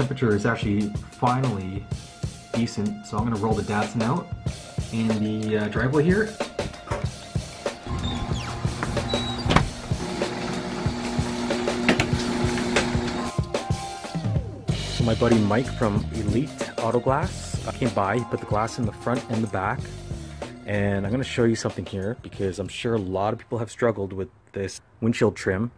temperature is actually finally decent, so I'm going to roll the Datsun out in the driveway here. So my buddy Mike from Elite Auto Glass came by. He put the glass in the front and the back, and I'm going to show you something here because I'm sure a lot of people have struggled with this windshield trim.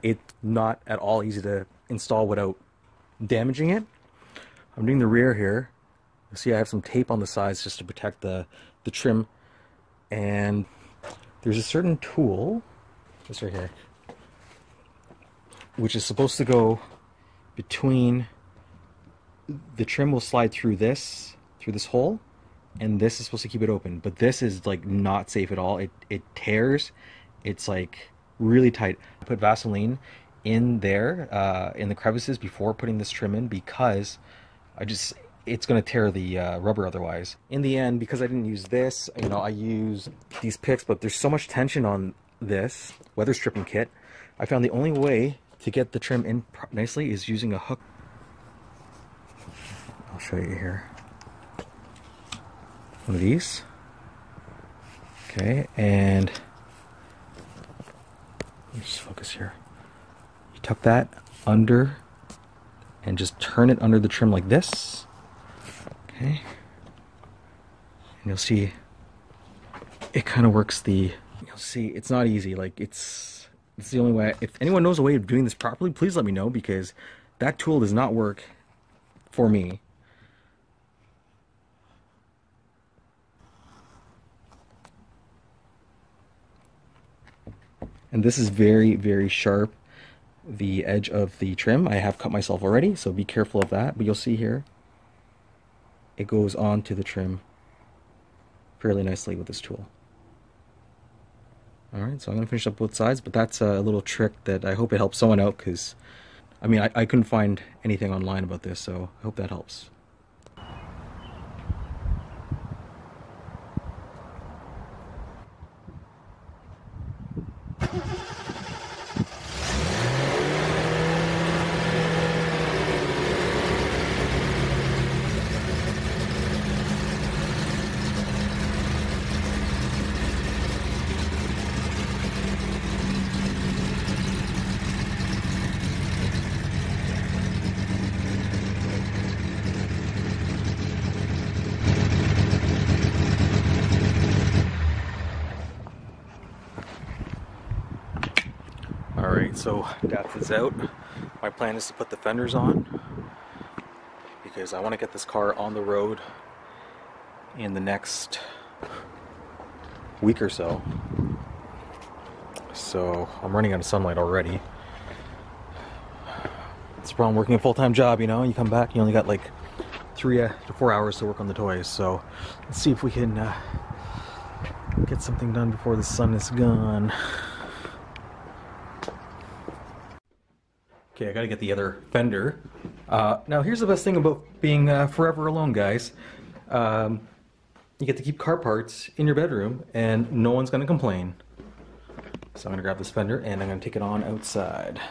It's not at all easy to install without damaging it. I'm doing the rear here. You see I have some tape on the sides just to protect the trim, and there's a certain tool, this right here, which is supposed to go between, the trim will slide through this hole, and this is supposed to keep it open, but this is like not safe at all. It tears. It's like really tight. I put Vaseline in there in the crevices before putting this trim in because it's going to tear the rubber otherwise. In the end, because I didn't use this, you know, I use these picks, but there's so much tension on this weather stripping kit. I found the only way to get the trim in nicely is using a hook. I'll show you here. One of these. Okay, and let me just focus here. You tuck that under and just turn it under the trim like this. Okay, and you'll see it kind of works. You'll see it's not easy. Like it's the only way. If anyone knows a way of doing this properly, please let me know, because that tool does not work for me. And this is very, very sharp, the edge of the trim. I have cut myself already, so be careful of that. But you'll see here, it goes onto the trim fairly nicely with this tool. Alright, so I'm going to finish up both sides, but that's a little trick that I hope it helps someone out, because, I mean, I couldn't find anything online about this, so I hope that helps. Alright, so Datsun's out. My plan is to put the fenders on because I want to get this car on the road in the next week or so. So I'm running out of sunlight already. It's the problem working a full-time job, you know. You come back, you only got like 3 to 4 hours to work on the toys. So let's see if we can get something done before the sun is gone. Okay, I gotta get the other fender. Now here's the best thing about being forever alone, guys. You get to keep car parts in your bedroom and no one's gonna complain. So I'm gonna grab this fender and I'm gonna take it on outside.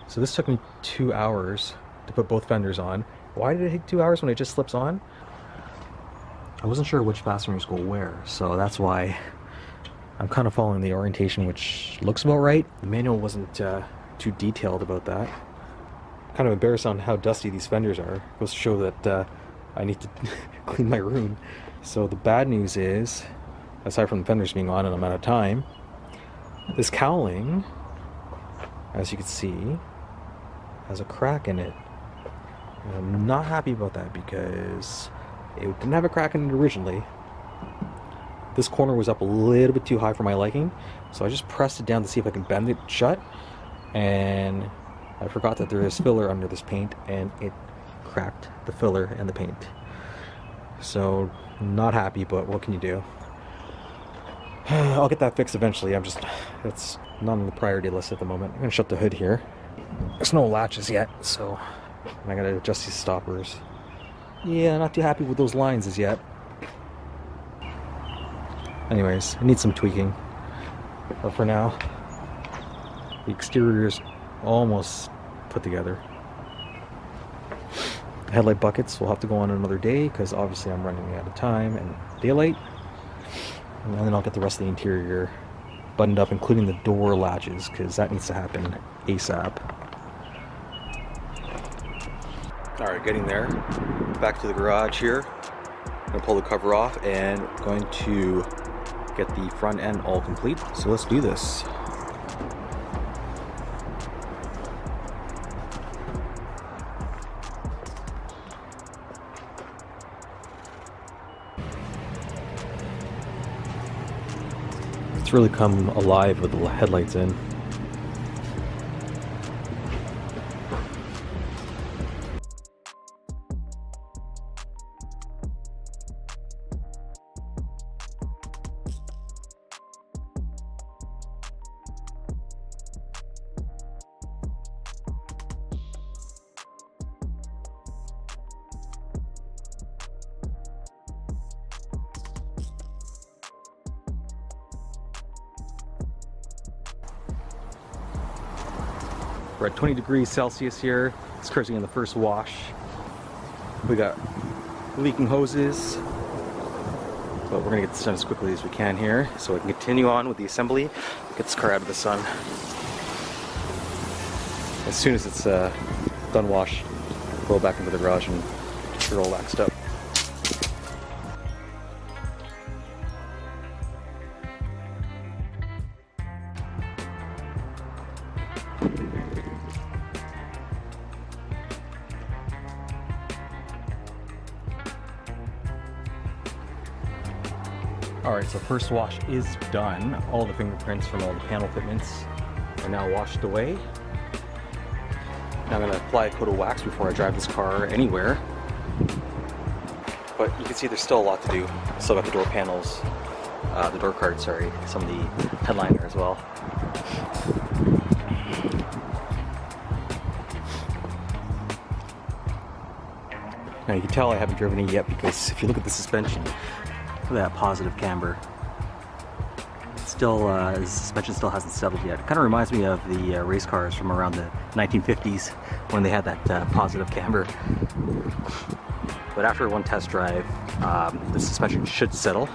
So this took me 2 hours to put both fenders on. Why did it take 2 hours when it just slips on? I wasn't sure which fasteners go where, so that's why I'm kind of following the orientation, which looks about right. The manual wasn't too detailed about that. Kind of embarrassed on how dusty these fenders are. It goes to show that I need to clean my room. So the bad news is, aside from the fenders being on and I'm out of time, this cowling, as you can see, has a crack in it. And I'm not happy about that because it didn't have a crack in it originally. This corner was up a little bit too high for my liking, so I just pressed it down to see if I can bend it shut, and I forgot that there is filler under this paint and it cracked the filler and the paint. So not happy, but what can you do? I'll get that fixed eventually. It's not on the priority list at the moment. I'm gonna shut the hood here. There's no latches yet, so I gotta adjust these stoppers. Yeah, not too happy with those lines as yet. Anyways, it needs some tweaking. But for now, the exterior is almost put together. The headlight buckets will have to go on another day because obviously I'm running out of time and daylight. And then I'll get the rest of the interior buttoned up, including the door latches, because that needs to happen ASAP. Alright, getting there. Back to the garage here. I'm going to pull the cover off and going to get the front end all complete. So let's do this. It's really come alive with the headlights in. We're at 20 degrees Celsius here. It's currently in the first wash. We got leaking hoses, but we're gonna get this done as quickly as we can here so we can continue on with the assembly, get this car out of the sun. As soon as it's done wash, roll back into the garage and get it all waxed up. Alright, so first wash is done. All the fingerprints from all the panel fitments are now washed away. Now I'm going to apply a coat of wax before I drive this car anywhere. But you can see there's still a lot to do. Still got the door panels, the door cards, sorry, some of the headliner as well. Now you can tell I haven't driven it yet because if you look at the suspension, look at that positive camber. Still, the suspension still hasn't settled yet. It kind of reminds me of the race cars from around the 1950s when they had that positive camber. But after one test drive, the suspension should settle.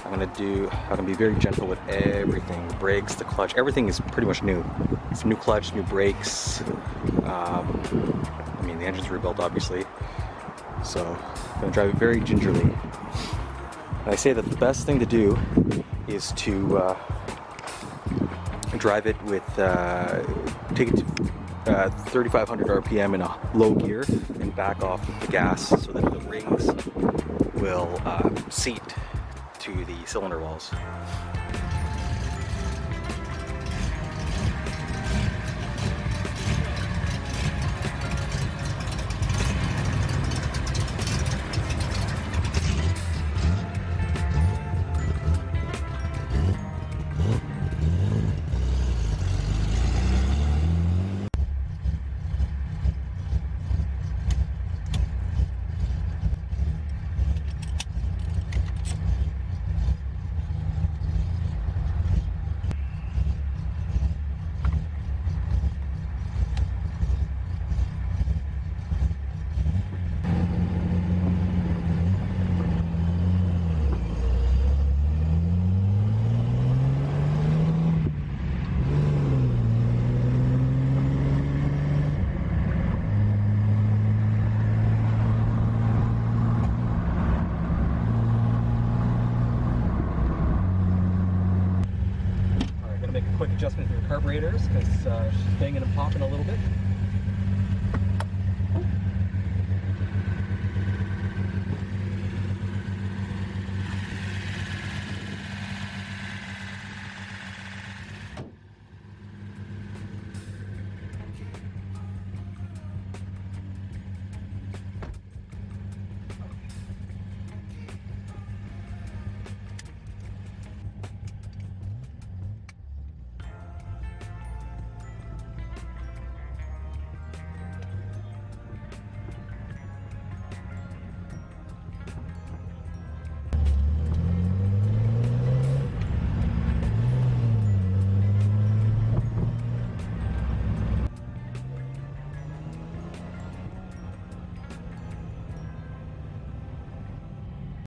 I'm gonna be very gentle with everything. The brakes, the clutch, everything is pretty much new. It's new clutch, new brakes. I mean, the engine's rebuilt, obviously. So I'm gonna drive it very gingerly. And I say that the best thing to do is to drive it with, take it to 3,500 RPM in a low gear and back off with the gas so that the rings will seat to the cylinder walls. Quick adjustment to your carburetors because she's banging and popping a little bit.